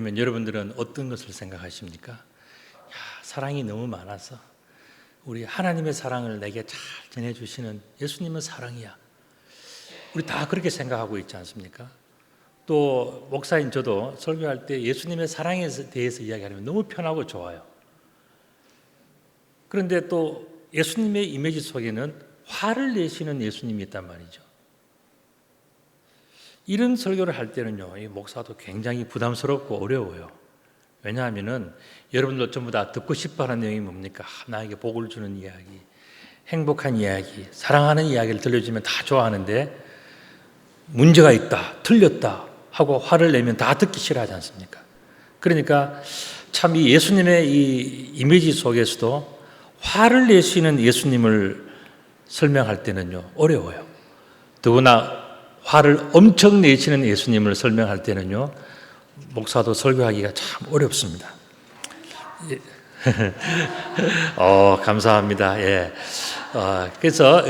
그러면 여러분들은 어떤 것을 생각하십니까? 사랑이 너무 많아서 우리 하나님의 사랑을 내게 잘 전해주시는 예수님은 사랑이야. 우리 다 그렇게 생각하고 있지 않습니까? 또 목사인 저도 설교할 때 예수님의 사랑에 대해서 이야기하면 너무 편하고 좋아요. 그런데 또 예수님의 이미지 속에는 화를 내시는 예수님이 있단 말이죠. 이런 설교를 할 때는요, 이 목사도 굉장히 부담스럽고 어려워요. 왜냐하면은 여러분들 전부 다 듣고 싶어하는 내용이 뭡니까? 나에게 복을 주는 이야기, 행복한 이야기, 사랑하는 이야기를 들려주면 다 좋아하는데 문제가 있다, 틀렸다 하고 화를 내면 다 듣기 싫어하지 않습니까? 그러니까 참 이 예수님의 이 이미지 속에서도 화를 내시는 예수님을 설명할 때는요, 어려워요. 더구나 화를 엄청 내시는 예수님을 설명할 때는요, 목사도 설교하기가 참 어렵습니다. 감사합니다. 예. 그래서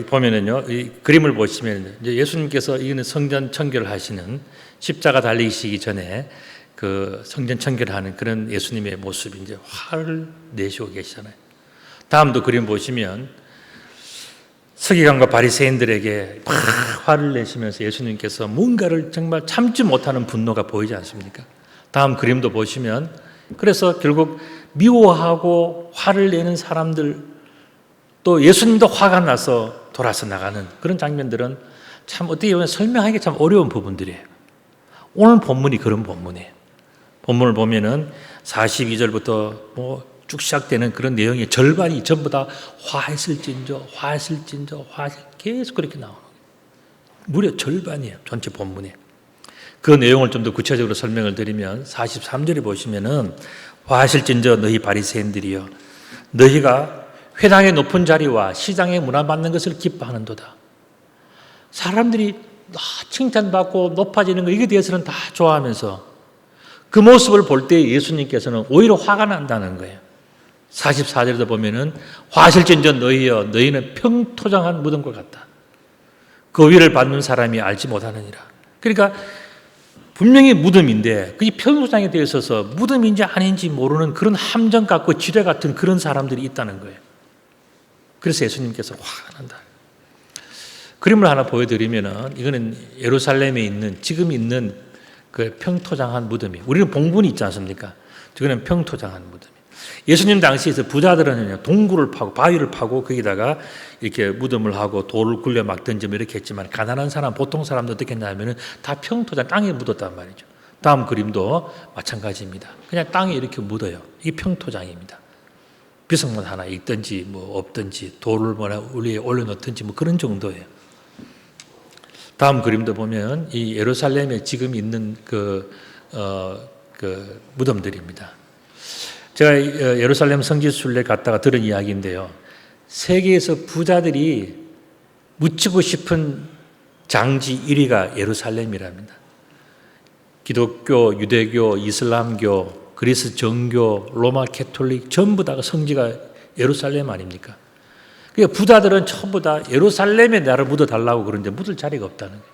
보면은요, 이 그림을 보시면 이제 예수님께서 이거는 성전 청결을 하시는 십자가 달리시기 전에 그 성전 청결을 하는 그런 예수님의 모습이 이제 화를 내시고 계시잖아요. 다음도 그림 보시면 서기관과 바리새인들에게 막 화를 내시면서 예수님께서 뭔가를 정말 참지 못하는 분노가 보이지 않습니까? 다음 그림도 보시면 그래서 결국 미워하고 화를 내는 사람들 또 예수님도 화가 나서 돌아서 나가는 그런 장면들은 참 어떻게 보면 설명하기 참 어려운 부분들이에요. 오늘 본문이 그런 본문이에요. 본문을 보면은 42절부터 쭉 시작되는 그런 내용의 절반이 전부 다 화했을진저 계속 그렇게 나오는 거예요. 무려 절반이에요. 전체 본문에. 그 내용을 좀 더 구체적으로 설명을 드리면 43절에 보시면은 화하실진저 너희 바리새인들이여 너희가 회당의 높은 자리와 시장의 문화 받는 것을 기뻐하는도다. 사람들이 칭찬받고 높아지는 거 이게 대해서는 다 좋아하면서 그 모습을 볼 때 예수님께서는 오히려 화가 난다는 거예요. 44절에도 보면은 화하실진저 너희여 너희는 평토장한 무덤과 같다. 그 위를 밟는 사람이 알지 못하느니라. 그러니까 분명히 무덤인데 그게 평토장에 되어 있어서 무덤인지 아닌지 모르는 그런 함정 같고 지뢰 같은 그런 사람들이 있다는 거예요. 그래서 예수님께서 화가 난다. 그림을 하나 보여드리면은 이거는 예루살렘에 있는 지금 있는 그 평토장한 무덤이 우리는 봉분이 있지 않습니까? 저거는 평토장한 무덤이. 예수님 당시에서 부자들은 동굴을 파고 바위를 파고 거기다가 이렇게 무덤을 하고 돌을 굴려 막 던지면 이렇게 했지만 가난한 사람 보통 사람도 어떻게 했냐면은 다 평토장 땅에 묻었단 말이죠. 다음 그림도 마찬가지입니다. 그냥 땅에 이렇게 묻어요. 이게 평토장입니다. 비석만 하나 있든지 없든지 돌을 위에 올려놓든지 그런 정도예요. 다음 그림도 보면 이 예루살렘에 지금 있는 그 무덤들입니다. 제가 예루살렘 성지순례 갔다가 들은 이야기인데요. 세계에서 부자들이 묻히고 싶은 장지 1위가 예루살렘이랍니다. 기독교, 유대교, 이슬람교, 그리스 정교, 로마 캐톨릭 전부 다가 성지가 예루살렘 아닙니까? 그러니까 부자들은 전부 다 예루살렘에 나를 묻어달라고 그러는데 묻을 자리가 없다는 거예요.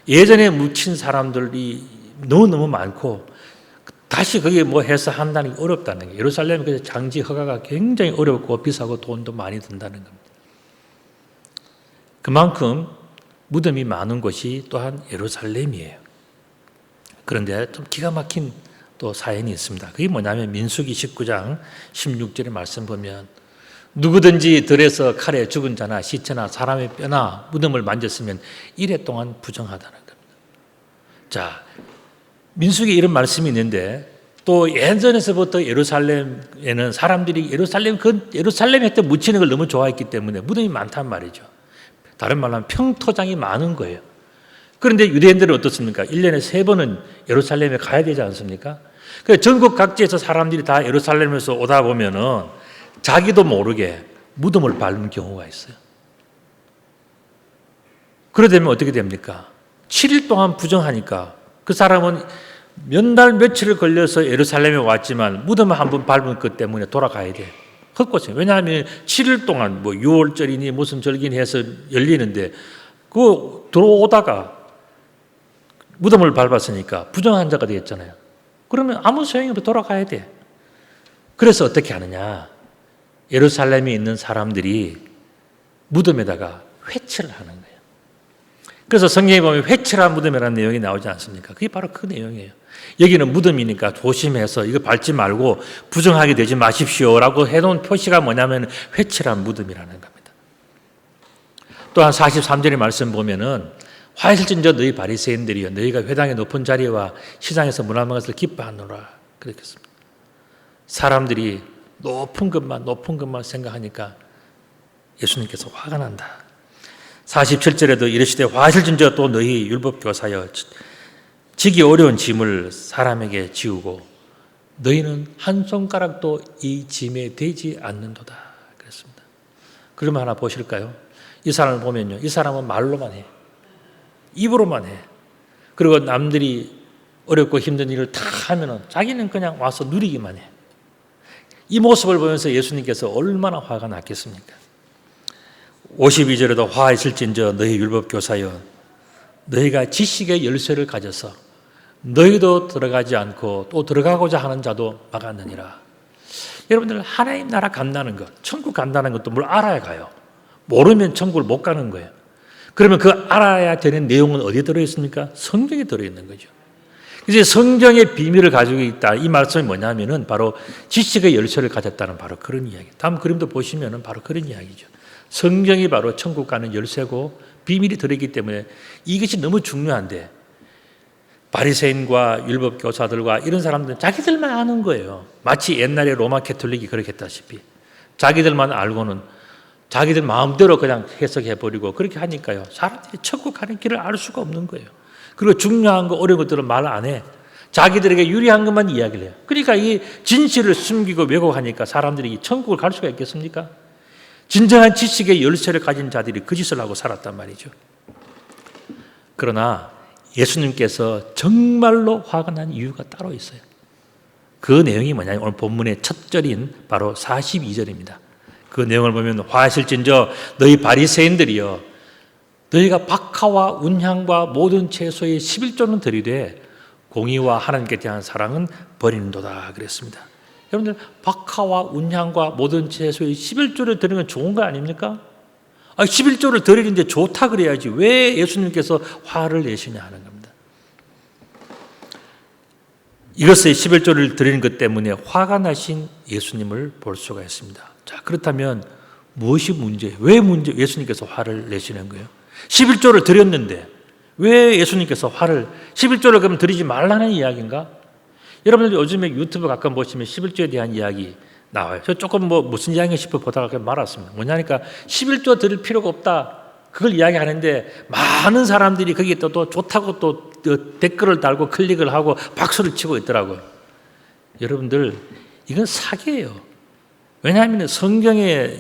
예전에 묻힌 사람들이 너무너무 많고 다시 그게 해서 한다는 게 어렵다는 거예요. 예루살렘 그 장지 허가가 굉장히 어렵고 비싸고 돈도 많이 든다는 겁니다. 그만큼 무덤이 많은 곳이 또한 예루살렘이에요. 그런데 좀 기가 막힌 또 사연이 있습니다. 그게 뭐냐면 민수기 19장 16절의 말씀 보면 누구든지 들에서 칼에 죽은 자나 시체나 사람의 뼈나 무덤을 만졌으면 이래 동안 부정하다는 겁니다. 자, 민수기에 이런 말씀이 있는데 또 예전에서부터 예루살렘에는 사람들이 예루살렘에 때 묻히는 걸 너무 좋아했기 때문에 무덤이 많단 말이죠. 다른 말로 하면 평토장이 많은 거예요. 그런데 유대인들은 어떻습니까? 1년에 3번은 예루살렘에 가야 되지 않습니까? 그래서 전국 각지에서 사람들이 다 예루살렘에서 오다 보면은 자기도 모르게 무덤을 밟는 경우가 있어요. 그러다 보면 어떻게 됩니까? 7일 동안 부정하니까 그 사람은 몇 날 며칠을 걸려서 예루살렘에 왔지만 무덤을 한번 밟은 것 때문에 돌아가야 돼. 헛것이에요. 왜냐하면 7일 동안 6월절이니 무슨 절기니 해서 열리는데 그 들어오다가 무덤을 밟았으니까 부정한 자가 되었잖아요. 그러면 아무 소용이 없이 돌아가야 돼. 그래서 어떻게 하느냐? 예루살렘에 있는 사람들이 무덤에다가 회치를 하는 거예요. 그래서 성경에 보면 회치란 무덤이라는 내용이 나오지 않습니까? 그게 바로 그 내용이에요. 여기는 무덤이니까 조심해서 이거 밟지 말고 부정하게 되지 마십시오라고 해놓은 표시가 뭐냐면 회치란 무덤이라는 겁니다. 또한 43절의 말씀 보면은 화일진저 너희 바리새인들이여 너희가 회당의 높은 자리와 시장에서 문화만 것을 기뻐하노라 그랬겠습니다. 사람들이 높은 것만 생각하니까 예수님께서 화가 난다. 47절에도 이르시되 화실진저 또 너희 율법교사여 지기 어려운 짐을 사람에게 지우고 너희는 한 손가락도 이 짐에 대지 않는도다 그랬습니다. 그러면 하나 보실까요? 이 사람을 보면요, 이 사람은 말로만 해, 입으로만 해. 그리고 남들이 어렵고 힘든 일을 다 하면은 자기는 그냥 와서 누리기만 해. 이 모습을 보면서 예수님께서 얼마나 화가 났겠습니까? 52절에도 화하실진저 너희 율법교사여 너희가 지식의 열쇠를 가져서 너희도 들어가지 않고 또 들어가고자 하는 자도 막았느니라. 여러분들 하나님 나라 간다는 것, 천국 간다는 것도 뭘 알아야 가요. 모르면 천국을 못 가는 거예요. 그러면 그 알아야 되는 내용은 어디에 들어있습니까? 성경에 들어있는 거죠. 이제 성경의 비밀을 가지고 있다. 이 말씀이 뭐냐면은 바로 지식의 열쇠를 가졌다는 바로 그런 이야기. 다음 그림도 보시면은 바로 그런 이야기죠. 성경이 바로 천국 가는 열쇠고 비밀이 들어있기 때문에 이것이 너무 중요한데 바리새인과 율법 교사들과 이런 사람들은 자기들만 아는 거예요. 마치 옛날에 로마 캐톨릭이 그렇게 했다시피 자기들만 알고는 자기들 마음대로 그냥 해석해버리고 그렇게 하니까요. 사람들이 천국 가는 길을 알 수가 없는 거예요. 그리고 중요한 거 어려운 것들은 말 안 해. 자기들에게 유리한 것만 이야기를 해요. 그러니까 이 진실을 숨기고 왜곡하니까 사람들이 천국을 갈 수가 있겠습니까? 진정한 지식의 열쇠를 가진 자들이 그 짓을 하고 살았단 말이죠. 그러나 예수님께서 정말로 화가 난 이유가 따로 있어요. 그 내용이 뭐냐면 오늘 본문의 첫 절인 바로 42절입니다. 그 내용을 보면 화하실진저 너희 바리새인들이여 너희가 박하와 운향과 모든 채소의 11조는 드리되 공의와 하나님께 대한 사랑은 버리는도다 그랬습니다. 여러분들 박하와 운향과 모든 채소의 11조를 드리는 건 좋은 거 아닙니까? 11조를 드리는데 좋다 그래야지 왜 예수님께서 화를 내시냐 하는 겁니다. 이것의 11조를 드리는 것 때문에 화가 나신 예수님을 볼 수가 있습니다. 자, 그렇다면 무엇이 문제? 왜 예수님께서 화를 내시는 거예요? 11조를 드렸는데 왜 예수님께서 11조를 그럼 드리지 말라는 이야기인가? 여러분들 요즘에 유튜브 가끔 보시면 11조에 대한 이야기 나와요. 저 조금 무슨 이야기인가 싶어 보다가 말았습니다. 뭐냐니까 11조 드릴 필요가 없다. 그걸 이야기하는데 많은 사람들이 거기에 또 좋다고 또 댓글을 달고 클릭을 하고 박수를 치고 있더라고요. 여러분들 이건 사기예요. 왜냐하면 성경에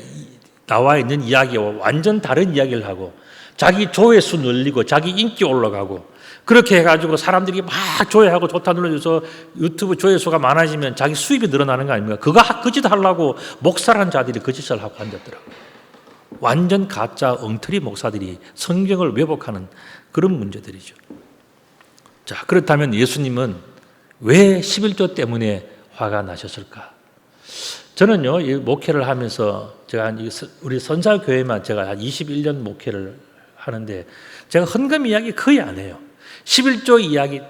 나와 있는 이야기와 완전 다른 이야기를 하고 자기 조회수 늘리고 자기 인기 올라가고 그렇게 해가지고 사람들이 막 조회하고 좋다 눌러줘서 유튜브 조회수가 많아지면 자기 수입이 늘어나는 거 아닙니까? 그 짓 하려고 목사라는 자들이 그 짓을 하고 앉았더라고요. 완전 가짜 엉터리 목사들이 성경을 왜곡하는 그런 문제들이죠. 자, 그렇다면 예수님은 왜 11조 때문에 화가 나셨을까? 저는요, 이 목회를 하면서 제가 우리 선사교회만 제가 한 21년 목회를 하는데 제가 헌금 이야기 거의 안 해요. 11조 이야기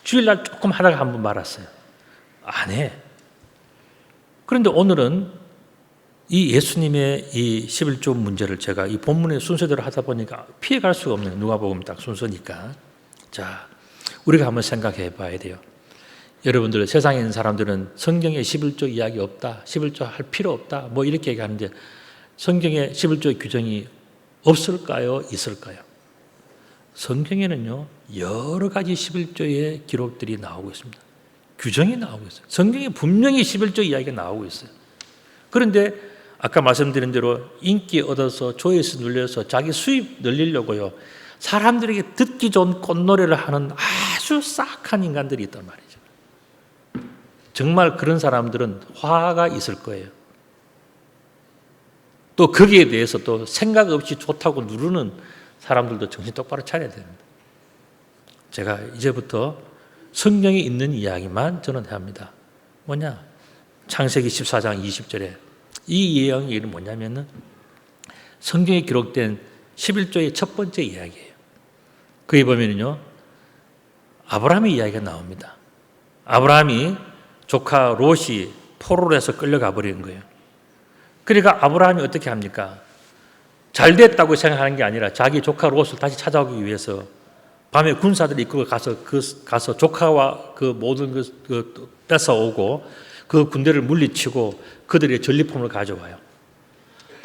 주일날 조금 하다가 한번 말았어요. 안 해. 그런데 오늘은 이 예수님의 이 11조 문제를 제가 이 본문의 순서대로 하다 보니까 피해갈 수가 없네요. 누가복음 딱 순서니까. 자, 우리가 한번 생각해 봐야 돼요. 여러분들 세상에 있는 사람들은 성경에 11조 이야기 없다, 11조 할 필요 없다 뭐 이렇게 얘기하는데 성경에 11조 규정이 없을까요? 있을까요? 성경에는요 여러 가지 11조의 기록들이 나오고 있습니다. 규정이 나오고 있어요. 성경에 분명히 11조 이야기가 나오고 있어요. 그런데 아까 말씀드린 대로 인기 얻어서 조회수 늘려서 자기 수입 늘리려고요 사람들에게 듣기 좋은 꽃노래를 하는 아주 싹한 인간들이 있단 말이죠. 정말 그런 사람들은 화가 있을 거예요. 또 거기에 대해서 또 생각 없이 좋다고 누르는 사람들도 정신 똑바로 차려야 됩니다. 제가 이제부터 성경에 있는 이야기만 저는 합니다. 뭐냐? 창세기 14장 20절에 이 예언의 이름은 뭐냐면은 성경에 기록된 11조의 첫 번째 이야기예요. 거기 보면은요, 아브라함의 이야기가 나옵니다. 아브라함이 조카 롯이 포로로 해서 끌려가 버리는 거예요. 그러니까 아브라함이 어떻게 합니까? 잘 됐다고 생각하는 게 아니라 자기 조카 롯을 다시 찾아오기 위해서 밤에 군사들이 이끌고 가서 조카와 그 모든 뺏어오고 그 군대를 물리치고 그들의 전리품을 가져와요.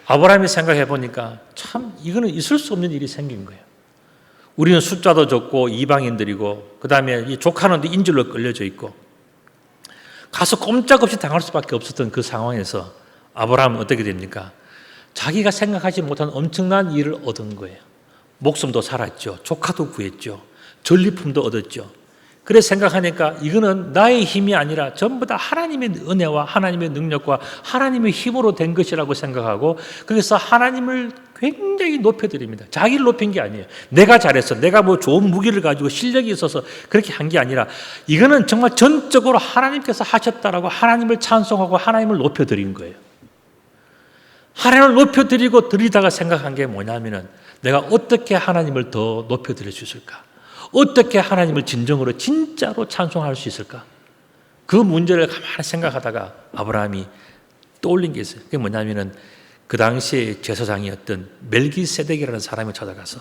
아브라함이 생각해 보니까 참 이거는 있을 수 없는 일이 생긴 거예요. 우리는 숫자도 적고 이방인들이고 그 다음에 이 조카는 인질로 끌려져 있고 가서 꼼짝없이 당할 수밖에 없었던 그 상황에서 아브라함은 어떻게 됩니까? 자기가 생각하지 못한 엄청난 일을 얻은 거예요. 목숨도 살았죠. 조카도 구했죠. 전리품도 얻었죠. 그래 생각하니까 이거는 나의 힘이 아니라 전부 다 하나님의 은혜와 하나님의 능력과 하나님의 힘으로 된 것이라고 생각하고 그래서 하나님을 굉장히 높여드립니다. 자기를 높인 게 아니에요. 내가 잘했어. 내가 뭐 좋은 무기를 가지고 실력이 있어서 그렇게 한 게 아니라 이거는 정말 전적으로 하나님께서 하셨다라고 하나님을 찬송하고 하나님을 높여드린 거예요. 하나님을 높여드리고 드리다가 생각한 게 뭐냐면은 내가 어떻게 하나님을 더 높여드릴 수 있을까? 어떻게 하나님을 진정으로 진짜로 찬송할 수 있을까? 그 문제를 가만히 생각하다가 아브라함이 떠올린 게 있어요. 그게 뭐냐면은 그 당시에 제사장이었던 멜기세덱이라는 사람을 찾아가서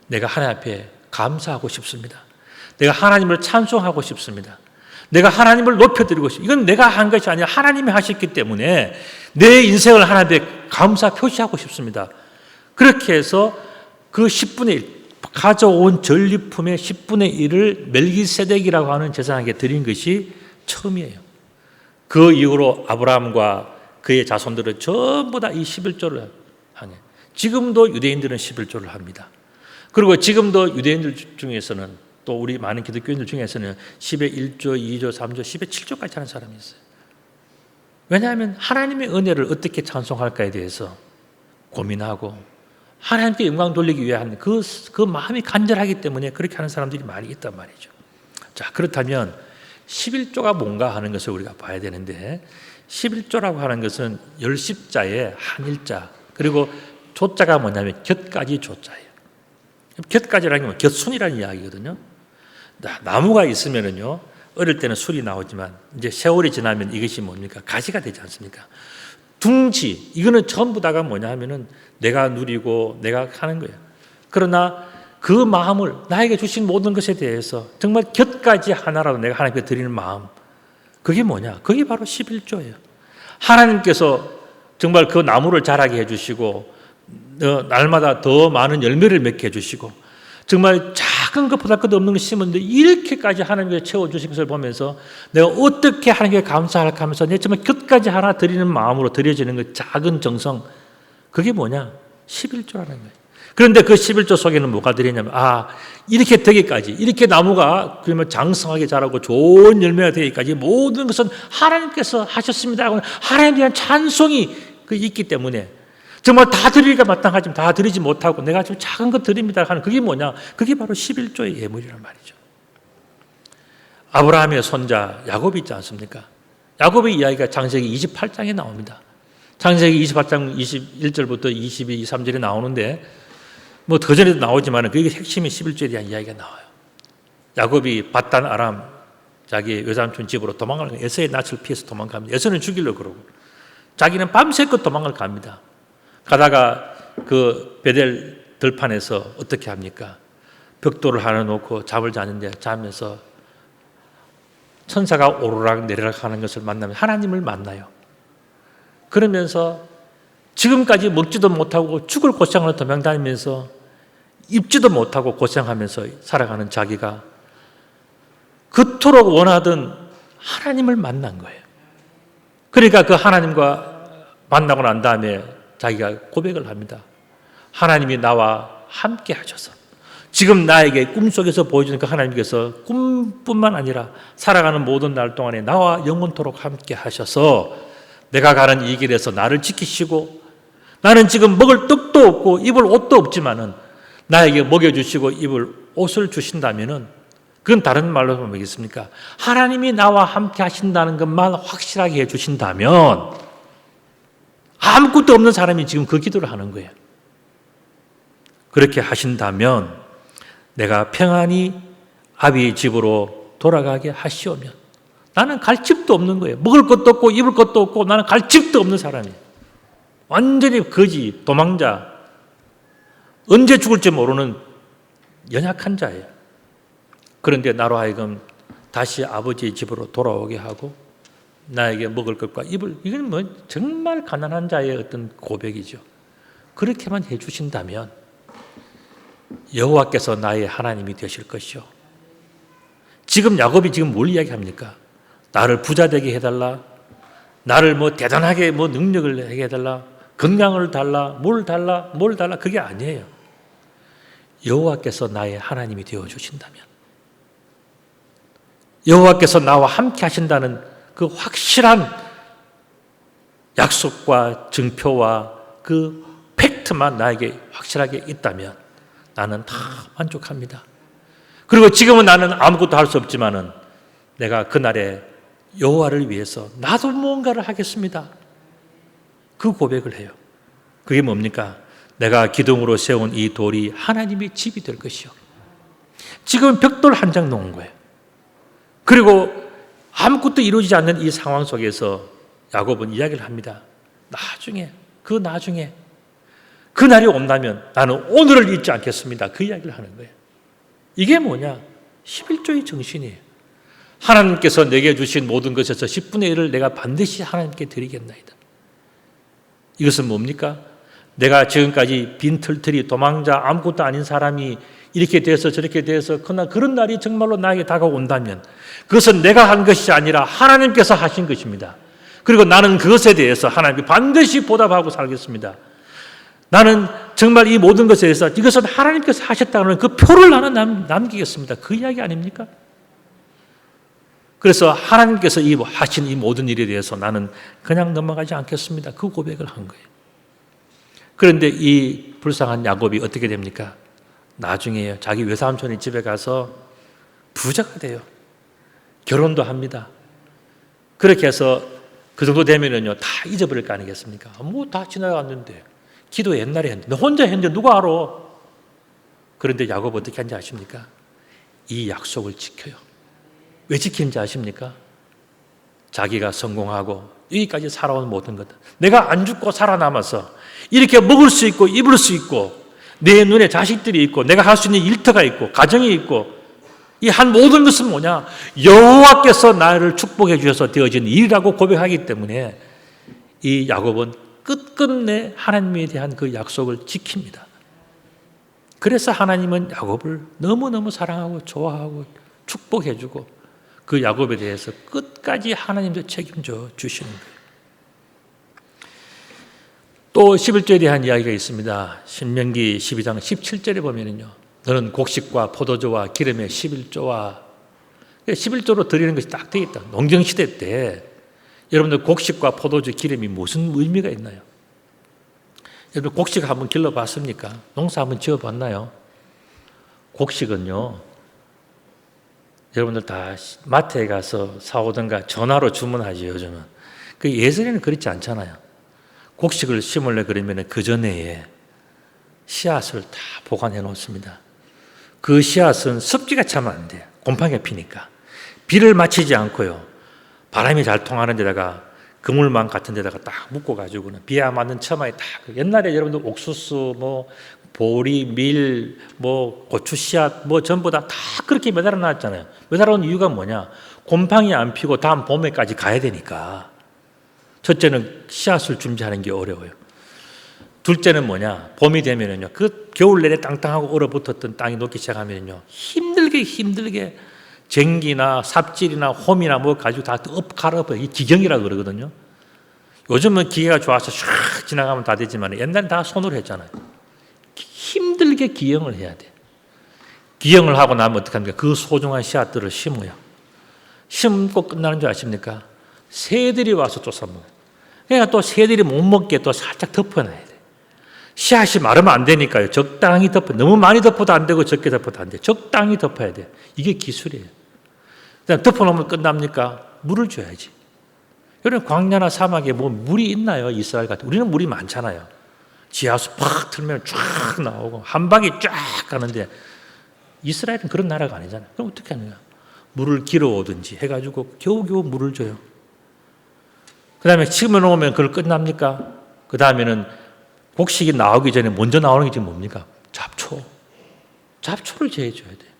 내가 하나님 앞에 감사하고 싶습니다. 내가 하나님을 찬송하고 싶습니다. 내가 하나님을 높여드리고 싶습니다. 이건 내가 한 것이 아니라 하나님이 하셨기 때문에 내 인생을 하나님 앞에 감사 표시하고 싶습니다. 그렇게 해서 그 10분의 1 가져온 전리품의 10분의 1을 멜기세덱이라고 하는 제사장에게 드린 것이 처음이에요. 그 이후로 아브라함과 그의 자손들은 전부 다 이 11조를 하네. 지금도 유대인들은 11조를 합니다. 그리고 지금도 유대인들 중에서는 또 우리 많은 기독교인들 중에서는 10의 1조, 2조, 3조, 10의 7조까지 하는 사람이 있어요. 왜냐하면 하나님의 은혜를 어떻게 찬송할까에 대해서 고민하고 하나님께 영광 돌리기 위한 그 마음이 간절하기 때문에 그렇게 하는 사람들이 많이 있단 말이죠. 자, 그렇다면 11조가 뭔가 하는 것을 우리가 봐야 되는데 11조라고 하는 것은 열십자의 한일자 그리고 조자가 뭐냐면 곁가지 조자예요. 곁가지라는 건 곁순이라는 이야기거든요. 나무가 있으면은요 어릴 때는 술이 나오지만 이제 세월이 지나면 이것이 뭡니까? 가지가 되지 않습니까? 둥지 이거는 전부 다가 뭐냐 하면은 내가 누리고 내가 하는 거예요. 그러나 그 마음을 나에게 주신 모든 것에 대해서 정말 곁가지 하나라도 내가 하나님께 드리는 마음 그게 뭐냐? 그게 바로 11조예요. 하나님께서 정말 그 나무를 자라게 해주시고 날마다 더 많은 열매를 맺게 해주시고 정말 작은 것보다 끝도 없는 걸 심었는데 이렇게까지 하나님께서 채워주신 것을 보면서 내가 어떻게 하나님께 감사할까 하면서 내 정말 곁까지 하나 드리는 마음으로 드려지는 그 작은 정성 그게 뭐냐? 11조라는 거예요. 그런데 그 11조 속에는 뭐가 들어있냐면 이렇게 되기까지 이렇게 나무가 그러면 장성하게 자라고 좋은 열매가 되기까지 모든 것은 하나님께서 하셨습니다. 하나님에 대한 찬송이 있기 때문에 정말 다 드리기가 마땅하지만 다 드리지 못하고 내가 좀 작은 것 드립니다 하는 그게 뭐냐? 그게 바로 11조의 예물이란 말이죠. 아브라함의 손자 야곱이 있지 않습니까? 야곱의 이야기가 창세기 28장에 나옵니다. 창세기 28장 21절부터 22, 23절에 나오는데 뭐 더 전에도 나오지만 그게 핵심이 11조에 대한 이야기가 나와요. 야곱이 밧단 아람 자기 외삼촌 집으로 도망가는 에서의 낯을 피해서 도망갑니다. 에서는 죽이려고 그러고 자기는 밤새껏 도망을 갑니다. 가다가 그 베델 들판에서 어떻게 합니까? 벽돌을 하나 놓고 잠을 자는데 자면서 천사가 오르락 내리락 하는 것을 만나면 하나님을 만나요. 그러면서 지금까지 먹지도 못하고 죽을 고생을 도망다니면서 입지도 못하고 고생하면서 살아가는 자기가 그토록 원하던 하나님을 만난 거예요. 그러니까 그 하나님과 만나고 난 다음에 자기가 고백을 합니다. 하나님이 나와 함께 하셔서 지금 나에게 꿈속에서 보여주는 그 하나님께서 꿈뿐만 아니라 살아가는 모든 날 동안에 나와 영원토록 함께 하셔서 내가 가는 이 길에서 나를 지키시고 나는 지금 먹을 떡도 없고 입을 옷도 없지만은 나에게 먹여주시고 입을 옷을 주신다면은 그건 다른 말로 뭐겠습니까? 하나님이 나와 함께 하신다는 것만 확실하게 해주신다면 아무것도 없는 사람이 지금 그 기도를 하는 거예요. 그렇게 하신다면 내가 평안히 아비의 집으로 돌아가게 하시오면 나는 갈 집도 없는 거예요. 먹을 것도 없고 입을 것도 없고 나는 갈 집도 없는 사람이에요. 완전히 거지, 도망자, 언제 죽을지 모르는 연약한 자예요. 그런데 나로 하여금 다시 아버지의 집으로 돌아오게 하고 나에게 먹을 것과 입을, 이건 뭐 정말 가난한 자의 어떤 고백이죠. 그렇게만 해주신다면 여호와께서 나의 하나님이 되실 것이요. 지금 야곱이 지금 뭘 이야기합니까? 나를 부자 되게 해달라, 나를 뭐 대단하게 뭐 능력을 하게 해달라, 건강을 달라, 뭘 달라, 그게 아니에요. 여호와께서 나의 하나님이 되어 주신다면, 여호와께서 나와 함께 하신다는 그 확실한 약속과 증표와 그 팩트만 나에게 확실하게 있다면 나는 다 만족합니다. 그리고 지금은 나는 아무것도 할 수 없지만은 내가 그날에 여호와를 위해서 나도 무언가를 하겠습니다. 그 고백을 해요. 그게 뭡니까? 내가 기둥으로 세운 이 돌이 하나님의 집이 될 것이요. 지금 벽돌 한 장 놓은 거예요. 그리고 아무것도 이루어지지 않는 이 상황 속에서 야곱은 이야기를 합니다. 나중에 그날이 온다면 나는 오늘을 잊지 않겠습니다. 그 이야기를 하는 거예요. 이게 뭐냐? 11조의 정신이에요. 하나님께서 내게 주신 모든 것에서 10분의 1을 내가 반드시 하나님께 드리겠나이다. 이것은 뭡니까? 내가 지금까지 빈털터리 도망자 아무것도 아닌 사람이 이렇게 돼서 저렇게 돼서 그런 날이 정말로 나에게 다가온다면 그것은 내가 한 것이 아니라 하나님께서 하신 것입니다. 그리고 나는 그것에 대해서 하나님께 반드시 보답하고 살겠습니다. 나는 정말 이 모든 것에 대해서 이것은 하나님께서 하셨다는 그 표를 나는 남기겠습니다. 그 이야기 아닙니까? 그래서 하나님께서 하신 이 모든 일에 대해서 나는 그냥 넘어가지 않겠습니다. 그 고백을 한 거예요. 그런데 이 불쌍한 야곱이 어떻게 됩니까? 나중에 자기 외삼촌의 집에 가서 부자가 돼요. 결혼도 합니다. 그렇게 해서 그 정도 되면은요, 다 잊어버릴 거 아니겠습니까? 뭐 다 지나갔는데, 기도 옛날에 했는데, 혼자 했는데 누가 알아? 그런데 야곱 어떻게 하는지 아십니까? 이 약속을 지켜요. 왜 지키는지 아십니까? 자기가 성공하고 여기까지 살아온 모든 것, 내가 안 죽고 살아남아서 이렇게 먹을 수 있고 입을 수 있고 내 눈에 자식들이 있고 내가 할 수 있는 일터가 있고 가정이 있고 이 한 모든 것은 뭐냐? 여호와께서 나를 축복해 주셔서 되어진 일이라고 고백하기 때문에 이 야곱은 끝끝내 하나님에 대한 그 약속을 지킵니다. 그래서 하나님은 야곱을 너무너무 사랑하고 좋아하고 축복해 주고 그 야곱에 대해서 끝까지 하나님도 책임져 주시는 거예요. 또 11조에 대한 이야기가 있습니다. 신명기 12장 17절에 보면은요, 너는 곡식과 포도주와 기름의 11조와 11조로 드리는 것이 딱 되어 있다. 농경시대 때 여러분들 곡식과 포도주, 기름이 무슨 의미가 있나요? 여러분 곡식 한번 길러봤습니까? 농사 한번 지어봤나요? 곡식은요, 여러분들 다 마트에 가서 사오든가 전화로 주문하죠, 요즘은. 그 예전에는 그렇지 않잖아요. 곡식을 심으려 그러면 그 전에 씨앗을 다 보관해 놓습니다. 그 씨앗은 습기가 차면 안 돼요. 곰팡이가 피니까. 비를 맞히지 않고요, 바람이 잘 통하는 데다가 그물망 같은 데다가 딱 묶어가지고는 비에 맞는 처마에 딱, 옛날에 여러분들 옥수수, 뭐 보리, 밀, 뭐 고추 씨앗, 뭐 전부 다 그렇게 매달아 놨잖아요. 매달아 놓은 이유가 뭐냐? 곰팡이 안 피고 다음 봄에까지 가야 되니까. 첫째는 씨앗을 준비하는 게 어려워요. 둘째는 뭐냐? 봄이 되면은요, 그 겨울 내내 땅땅하고 얼어붙었던 땅이 녹기 시작하면요, 힘들게 쟁기나 삽질이나 홈이나 뭐 가지고 다 갈아엎어요. 이 기경이라고 그러거든요. 요즘은 기계가 좋아서 샥 지나가면 다 되지만 옛날엔 다 손으로 했잖아요. 힘들게 기경을 해야 돼. 기경을 하고 나면 어떻게 합니까? 그 소중한 씨앗들을 심어요. 심고 끝나는 줄 아십니까? 새들이 와서 쫓아먹어요. 그러니까 또 새들이 못 먹게 또 살짝 덮어놔야 돼. 씨앗이 마르면 안 되니까요. 적당히 너무 많이 덮어도 안 되고 적게 덮어도 안 돼. 적당히 덮어야 돼. 이게 기술이에요. 그냥 덮어놓으면 끝납니까? 물을 줘야지. 여러분, 광야나 사막에 뭐 물이 있나요? 이스라엘 같은. 우리는 물이 많잖아요. 지하수 팍 틀면 쫙 나오고 한 방에 쫙 가는데 이스라엘은 그런 나라가 아니잖아요. 그럼 어떻게 하느냐? 물을 길어오든지 해가지고 겨우겨우 물을 줘요. 그 다음에 심어놓으면 그걸 끝납니까? 그 다음에는 곡식이 나오기 전에 먼저 나오는 게 지금 뭡니까? 잡초. 잡초를 제해줘야 돼요.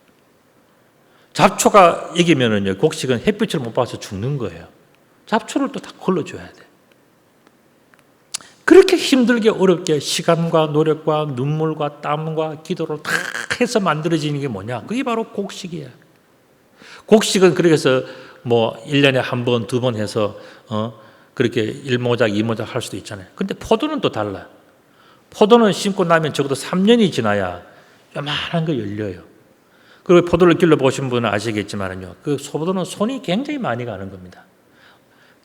잡초가 이기면은요, 곡식은 햇빛을 못 받아서 죽는 거예요. 잡초를 또 다 걸러줘야 돼. 그렇게 힘들게 어렵게 시간과 노력과 눈물과 땀과 기도를 다 해서 만들어지는 게 뭐냐? 그게 바로 곡식이에요. 곡식은 그래서 뭐 1년에 한 번, 두 번 해서 그렇게 1모작, 2모작 할 수도 있잖아요. 근데 포도는 또 달라요. 포도는 심고 나면 적어도 3년이 지나야 요만한 거 열려요. 그리고 포도를 길러보신 분은 아시겠지만요, 그 포도는 손이 굉장히 많이 가는 겁니다.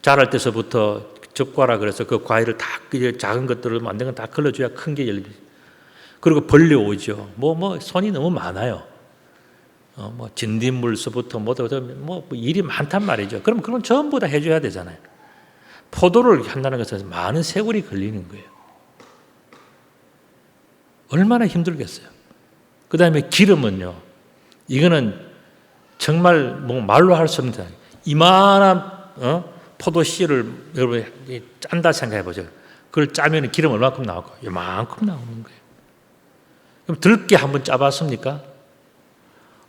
자랄 때서부터 적과라 그래서 그 과일을 다, 작은 것들을 만든 건 다 걸러줘야 큰 게 열리죠. 그리고 벌려오죠. 손이 너무 많아요. 진딧물서부터 일이 많단 말이죠. 그럼 그건 전부 다 해줘야 되잖아요. 포도를 한다는 것은 많은 세월이 걸리는 거예요. 얼마나 힘들겠어요. 그 다음에 기름은요, 이거는 정말 말로 할 수 없는, 이만한 포도 씨를 여러분 짠다 생각해 보죠. 그걸 짜면 기름 얼마큼 나올까? 이만큼 나오는 거예요. 그럼 들깨 한번 짜봤습니까?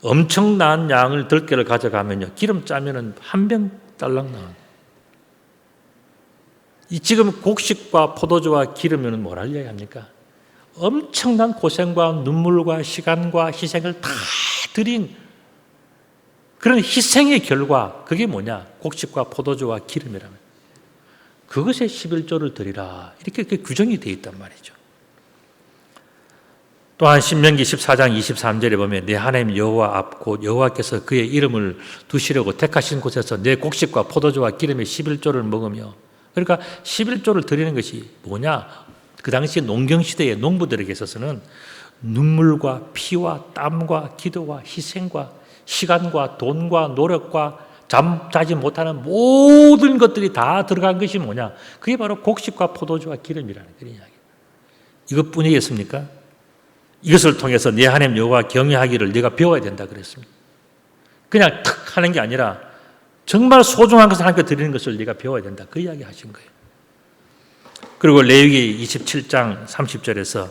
엄청난 양을 들깨를 가져가면요, 기름 짜면은 한 병 딸랑 나와요. 이 지금 곡식과 포도주와 기름은 뭐라 이야기합니까? 엄청난 고생과 눈물과 시간과 희생을 다 드린 그런 희생의 결과, 그게 뭐냐? 곡식과 포도주와 기름이라면 그것에 11조를 드리라, 이렇게 규정이 되어 있단 말이죠. 또한 신명기 14장 23절에 보면 내 하나님 여호와 앞 곧 여호와께서 그의 이름을 두시려고 택하신 곳에서 내 곡식과 포도주와 기름의 11조를 먹으며, 그러니까 11조를 드리는 것이 뭐냐? 그 당시 농경시대의 농부들에게 있어서는 눈물과 피와 땀과 기도와 희생과 시간과 돈과 노력과 잠자지 못하는 모든 것들이 다 들어간 것이 뭐냐? 그게 바로 곡식과 포도주와 기름이라는 그런 이야기예요. 이것뿐이겠습니까? 이것을 통해서 내 하나님 여호와 경외하기를 네가 배워야 된다 그랬습니다. 그냥 탁 하는 게 아니라 정말 소중한 것을 하나님께 드리는 것을 네가 배워야 된다, 그 이야기 하신 거예요. 그리고 레위기 27장 30절에서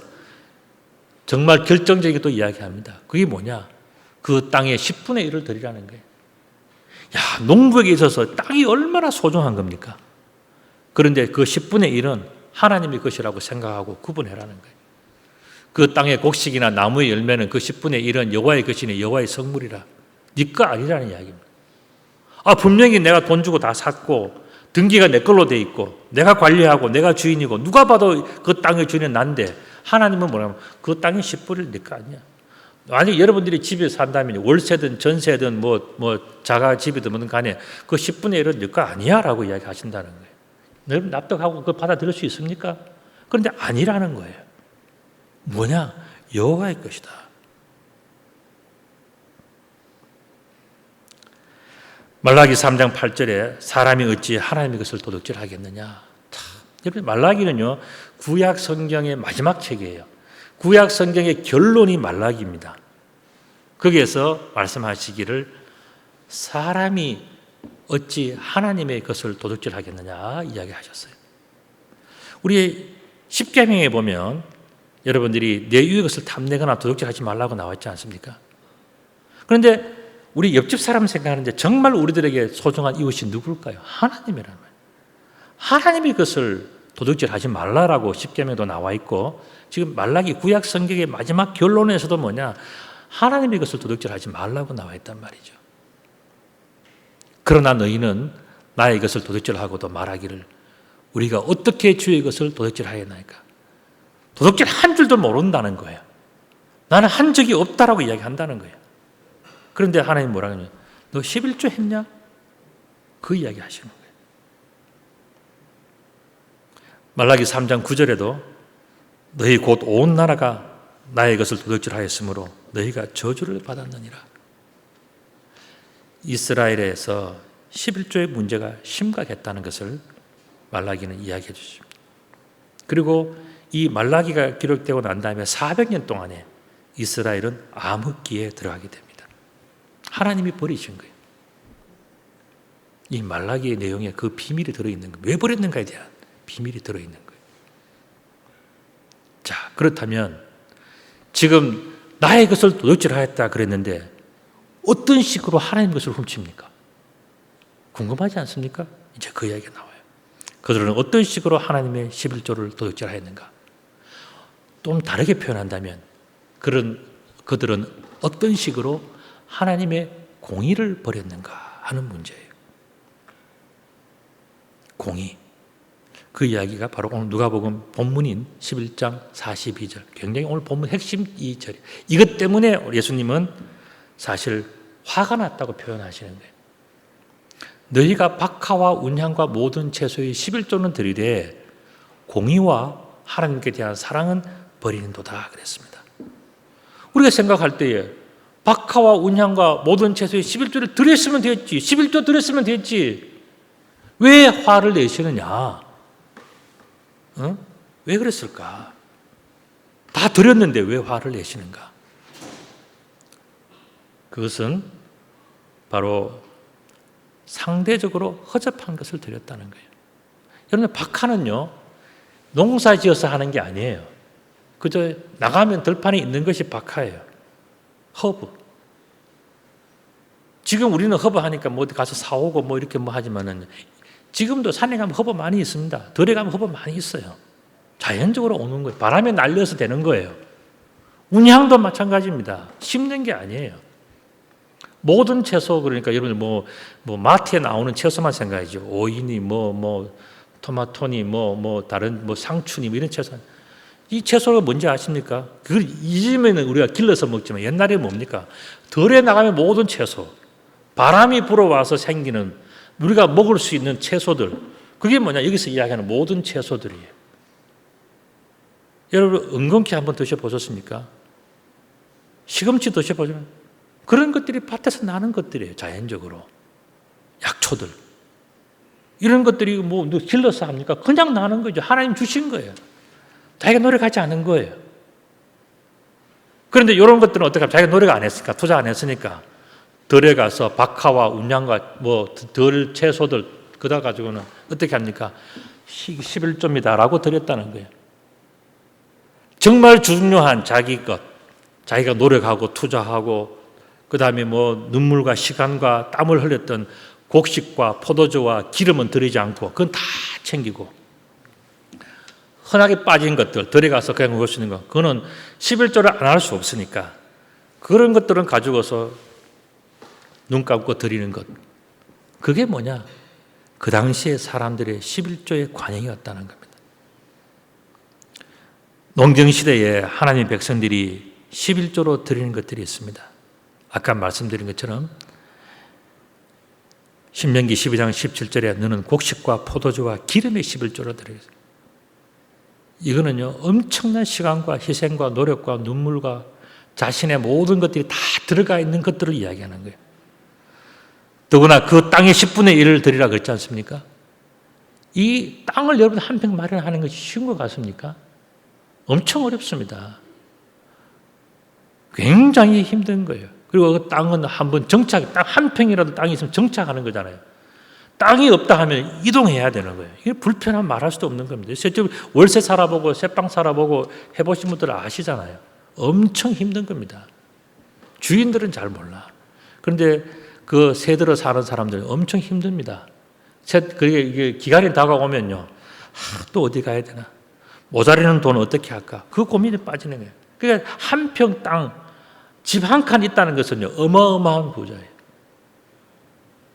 정말 결정적이게 또 이야기합니다. 그게 뭐냐? 그 땅의 10분의 1을 드리라는 거예요. 야, 농부에게 있어서 땅이 얼마나 소중한 겁니까? 그런데 그 10분의 1은 하나님의 것이라고 생각하고 구분해라는 거예요. 그 땅의 곡식이나 나무의 열매는 그 10분의 1은 여호와의 것이니 여호와의 성물이라, 네 거 아니라는 이야기입니다. 분명히 내가 돈 주고 다 샀고 등기가 내 걸로 돼 있고 내가 관리하고 내가 주인이고 누가 봐도 그 땅의 주인은 난데, 하나님은 뭐냐면 그 땅의 10분의 1 내 거 아니야. 아니, 여러분들이 집에 산다면 월세든 전세든 자가 집이든 뭐든 간에 그 10분의 1은 내 거 아니야 라고 이야기하신다는 거예요. 여러분 납득하고 그걸 받아들일 수 있습니까? 그런데 아니라는 거예요. 뭐냐? 여호와의 것이다. 말라기 3장 8절에 사람이 어찌 하나님의 것을 도둑질하겠느냐. 여러분, 말라기는요, 구약 성경의 마지막 책이에요. 구약 성경의 결론이 말라기입니다. 거기에서 말씀하시기를 사람이 어찌 하나님의 것을 도둑질하겠느냐 이야기하셨어요. 우리 십계명에 보면 여러분들이 내 이웃의 것을 탐내거나 도둑질하지 말라고 나와 있지 않습니까? 그런데 우리 옆집 사람 생각하는데 정말 우리들에게 소중한 이웃이 누굴까요? 하나님이라는 말이에요. 하나님의 것을 도둑질하지 말라라고 십계명에도 나와 있고, 지금 말라기 구약 성경의 마지막 결론에서도 뭐냐? 하나님의 것을 도둑질하지 말라고 나와 있단 말이죠. 그러나 너희는 나의 것을 도둑질하고도 말하기를 우리가 어떻게 주의 것을 도둑질하였나이까? 도둑질 한 줄도 모른다는 거예요. 나는 한 적이 없다라고 이야기한다는 거예요. 그런데 하나님 뭐라 그러냐? 너 11조 했냐? 그 이야기 하시는 거예요. 말라기 3장 9절에도 너희 곧 온 나라가 나의 것을 도둑질하였으므로 너희가 저주를 받았느니라. 이스라엘에서 11조의 문제가 심각했다는 것을 말라기는 이야기해 주십니다. 그리고 이 말라기가 기록되고 난 다음에 400년 동안에 이스라엘은 암흑기에 들어가게 됩니다. 하나님이 버리신 거예요. 이 말라기의 내용에 그 비밀이 들어있는 거예요. 왜 버렸는가에 대한 비밀이 들어있는 거예요. 자, 그렇다면 지금 나의 것을 도둑질하였다 그랬는데 어떤 식으로 하나님의 것을 훔칩니까? 궁금하지 않습니까? 이제 그 이야기가 나와요. 그들은 어떤 식으로 하나님의 11조를 도둑질하였는가? 좀 다르게 표현한다면 그들은 어떤 식으로 하나님의 공의를 버렸는가 하는 문제예요. 공의. 그 이야기가 바로 오늘 누가복음 본문인 11장 42절. 굉장히 오늘 본문 핵심 이 절. 이것 때문에 예수님은 사실 화가 났다고 표현하시는 거예요. 너희가 박하와 운향과 모든 채소의 11조는 드리되 공의와 하나님께 대한 사랑은 버리는도다 그랬습니다. 우리가 생각할 때에 박하와 운향과 모든 채소의 11조를 드렸으면 됐지. 11조 드렸으면 됐지. 왜 화를 내시느냐? 왜 그랬을까? 다 드렸는데 왜 화를 내시는가? 그것은 바로 상대적으로 허접한 것을 드렸다는 거예요. 여러분, 박하는요, 농사 지어서 하는 게 아니에요. 그저 나가면 들판에 있는 것이 박하예요. 허브. 지금 우리는 허브 하니까 뭐 어디 가서 사오고 뭐 이렇게 뭐 하지만은 지금도 산에 가면 허브 많이 있습니다. 들에 가면 허브 많이 있어요. 자연적으로 오는 거예요. 바람에 날려서 되는 거예요. 운향도 마찬가지입니다. 심는 게 아니에요. 모든 채소, 그러니까 여러분 뭐 마트에 나오는 채소만 생각하죠. 오이니 토마토니 다른 상추니 이런 채소. 이 채소가 뭔지 아십니까? 그걸 이즘에는 우리가 길러서 먹지만 옛날에 뭡니까? 들에 나가면 모든 채소, 바람이 불어와서 생기는 우리가 먹을 수 있는 채소들, 그게 뭐냐? 여기서 이야기하는 모든 채소들이에요. 여러분, 은근히 한번 드셔보셨습니까? 시금치 드셔보시면 그런 것들이 밭에서 나는 것들이에요. 자연적으로. 약초들. 이런 것들이 뭐 길러서 합니까? 그냥 나는 거죠. 하나님 주신 거예요. 자기가 노력하지 않은 거예요. 그런데 이런 것들은 어떻게 합니까? 자기가 노력 안 했으니까, 투자 안 했으니까 들에 가서 박하와 운양과 덜 채소들 그다 가지고는 어떻게 합니까? 11조입니다라고 드렸다는 거예요. 정말 중요한 자기 것, 자기가 노력하고 투자하고 그 다음에 눈물과 시간과 땀을 흘렸던 곡식과 포도주와 기름은 드리지 않고 그건 다 챙기고 흔하게 빠진 것들, 들어가서 그냥 먹을 수 있는 것, 그거는 11조를 안 할 수 없으니까 그런 것들은 가지고서 눈 감고 드리는 것. 그게 뭐냐? 그 당시에 사람들의 11조의 관행이었다는 겁니다. 농경시대에 하나님의 백성들이 11조로 드리는 것들이 있습니다. 아까 말씀드린 것처럼 신명기 12장 17절에 너는 곡식과 포도주와 기름의 11조로 드리겠습니다. 이거는요, 엄청난 시간과 희생과 노력과 눈물과 자신의 모든 것들이 다 들어가 있는 것들을 이야기하는 거예요. 더구나 그 땅의 10분의 1을 드리라 그랬지 않습니까? 이 땅을 여러분 한 평 마련하는 것이 쉬운 것 같습니까? 엄청 어렵습니다. 굉장히 힘든 거예요. 그리고 그 땅은 한번 정착, 딱 한 평이라도 땅이 있으면 정착하는 거잖아요. 땅이 없다 하면 이동해야 되는 거예요. 이게 불편하면 말할 수도 없는 겁니다. 실제 월세 살아보고 새빵 살아보고 해보신 분들은 아시잖아요. 엄청 힘든 겁니다. 주인들은 잘 몰라. 그런데 그 새들어 사는 사람들은 엄청 힘듭니다. 그게 기간이 다가오면요. 또 어디 가야 되나? 모자라는 돈 어떻게 할까? 그 고민에 빠지는 거예요. 그러니까 한 평 땅, 집 한 칸 있다는 것은요, 어마어마한 부자예요.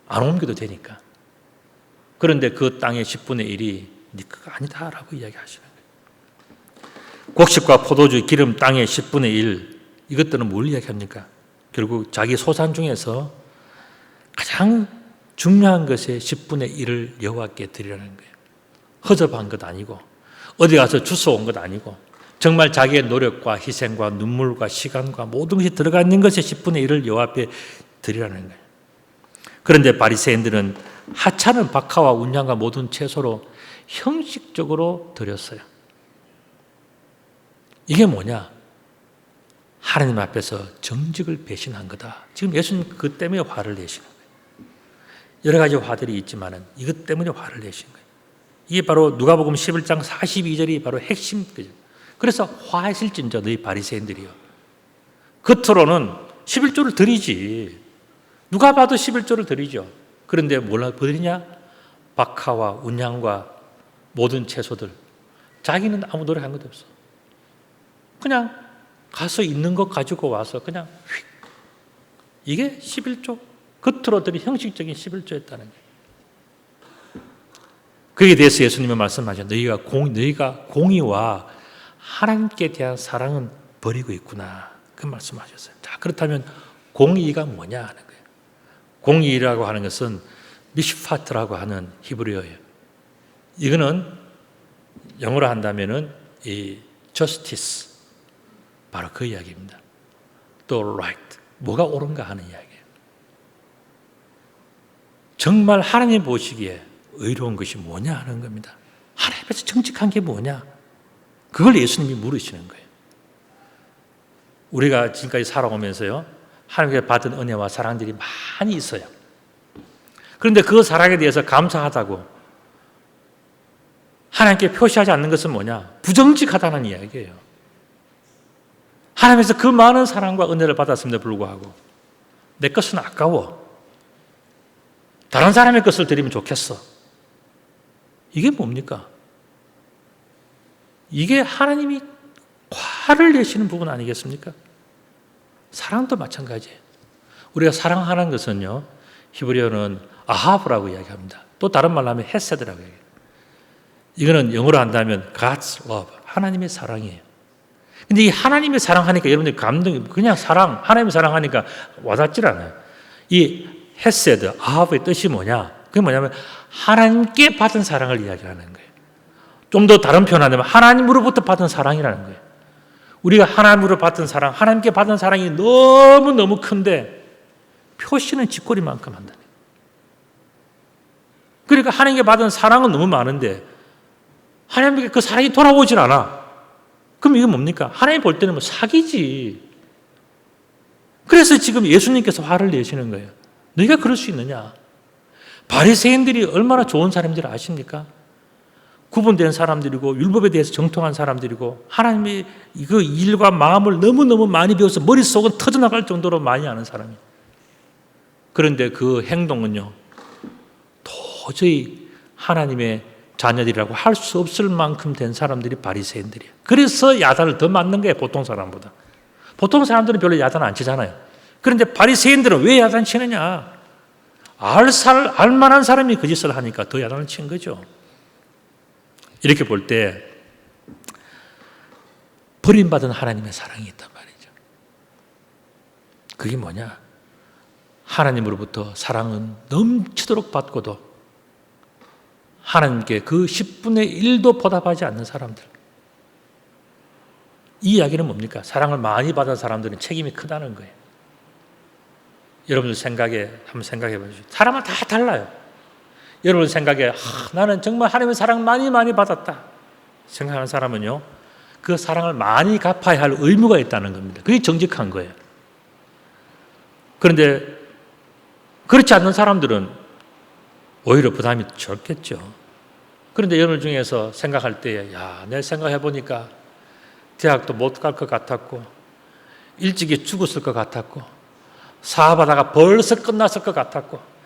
안 옮겨도 되니까. 그런데 그 땅의 10분의 1이 네 거가 아니다라고 이야기하시는 거예요. 곡식과 포도주, 기름, 땅의 10분의 1, 이것들은 뭘 이야기합니까? 결국 자기 소산 중에서 가장 중요한 것의 10분의 1을 여호와께 드리라는 거예요. 허접한 것 아니고 어디 가서 주워 온 것 아니고 정말 자기의 노력과 희생과 눈물과 시간과 모든 것이 들어가 있는 것의 10분의 1을 여호와 앞에 드리라는 거예요. 그런데 바리새인들은 하찮은 박하와 운양과 모든 채소로 형식적으로 드렸어요. 이게 뭐냐? 하나님 앞에서 정직을 배신한 거다. 지금 예수님 그 때문에 화를 내시는 거예요. 여러 가지 화들이 있지만 이것 때문에 화를 내신 거예요. 이게 바로 누가복음 11장 42절이 바로 핵심. 그래서 화하실진저 너희 바리새인들이요. 겉으로는 11조를 드리지. 누가 봐도 11조를 드리죠. 그런데 뭘 드리냐? 박하와 운양과 모든 채소들. 자기는 아무 노력한 것도 없어. 그냥 가서 있는 것 가지고 와서 그냥 휙. 이게 11조. 겉으로 드린 형식적인 11조였다는 거예요. 그에 대해서 예수님은 말씀하셨죠. 너희가 공의와 하나님께 대한 사랑은 버리고 있구나. 그 말씀하셨어요. 자, 그렇다면 공의가 뭐냐 하는 거예요. 공의라고 하는 것은 미슈파트라고 하는 히브리어예요. 이거는 영어로 한다면은 이 justice, 바로 그 이야기입니다. 또 right, 뭐가 옳은가 하는 이야기예요. 정말 하나님 보시기에 의로운 것이 뭐냐 하는 겁니다. 하나님 앞에서 정직한 게 뭐냐? 그걸 예수님이 물으시는 거예요. 우리가 지금까지 살아오면서요, 하나님께 받은 은혜와 사랑들이 많이 있어요. 그런데 그 사랑에 대해서 감사하다고 하나님께 표시하지 않는 것은 뭐냐? 부정직하다는 이야기예요. 하나님께서 그 많은 사랑과 은혜를 받았음에도 불구하고 내 것은 아까워. 다른 사람의 것을 드리면 좋겠어. 이게 뭡니까? 이게 하나님이 화를 내시는 부분 아니겠습니까? 사랑도 마찬가지예요. 우리가 사랑하는 것은요, 히브리어는 아하브라고 이야기합니다. 또 다른 말로 하면 헤세드라고 얘기해요. 이거는 영어로 한다면 God's love, 하나님의 사랑이에요. 근데 이 하나님의 사랑하니까 여러분들 그냥 하나님의 사랑하니까 와닿질 않아요. 이 헤세드, 아하브의 뜻이 뭐냐? 그게 뭐냐면 하나님께 받은 사랑을 이야기하는 거예요. 좀 더 다른 표현하면 하나님으로부터 받은 사랑이라는 거예요. 우리가 하나님으로 받은 사랑, 하나님께 받은 사랑이 너무너무 큰데 표시는 쥐꼬리만큼 한다. 그러니까 하나님께 받은 사랑은 너무 많은데 하나님께 그 사랑이 돌아오질 않아. 그럼 이게 뭡니까? 하나님 볼 때는 뭐 사기지. 그래서 지금 예수님께서 화를 내시는 거예요. 너희가 그럴 수 있느냐? 바리새인들이 얼마나 좋은 사람인지 아십니까? 구분된 사람들이고 율법에 대해서 정통한 사람들이고 하나님이 그 일과 마음을 너무너무 많이 배워서 머릿속은 터져나갈 정도로 많이 아는 사람이에요. 그런데 그 행동은요, 도저히 하나님의 자녀들이라고 할 수 없을 만큼 된 사람들이 바리새인들이에요. 그래서 야단을 더 맞는 거예요, 보통 사람보다. 보통 사람들은 별로 야단 안 치잖아요. 그런데 바리새인들은 왜 야단 치느냐? 알만한 사람이 그 짓을 하니까 더 야단을 친 거죠. 이렇게 볼 때 버림받은 하나님의 사랑이 있단 말이죠. 그게 뭐냐? 하나님으로부터 사랑은 넘치도록 받고도 하나님께 그 10분의 1도 보답하지 않는 사람들. 이 이야기는 뭡니까? 사랑을 많이 받은 사람들은 책임이 크다는 거예요. 여러분들 한번 생각해 보십시오. 사람은 다 달라요. 여러분 생각에 나는 정말 하나님의 사랑 많이 받았다 생각하는 사람은요, 그 사랑을 많이 갚아야 할 의무가 있다는 겁니다. 그게 정직한 거예요. 그런데 그렇지 않는 사람들은 오히려 부담이 적겠죠. 그런데 여러분 중에서 생각할 때, 내 생각해 보니까 대학도 못 갈 것 같았고 일찍이 죽었을 것 같았고 사업하다가 벌써 끝났을 것 같았고